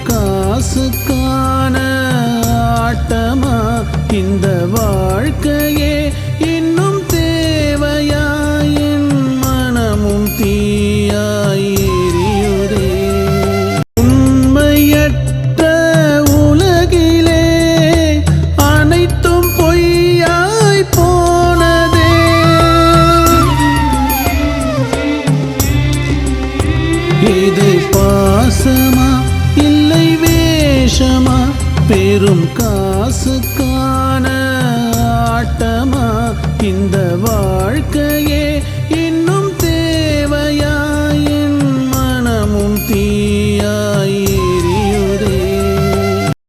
காசுக்கான ஆட்டமா இந்த வாழ்க்கையே இன்னும் தேவையா என் மனமும் தீயாய் எரியுதே உண்மையற்ற உலகிலே அனைத்தும் பொய்யாய் போனதே இது பாசமா இல்லை வேஷமா பெரும் காசுக்கான ஆட்டமா இந்த வாழ்க்கையே இன்னும்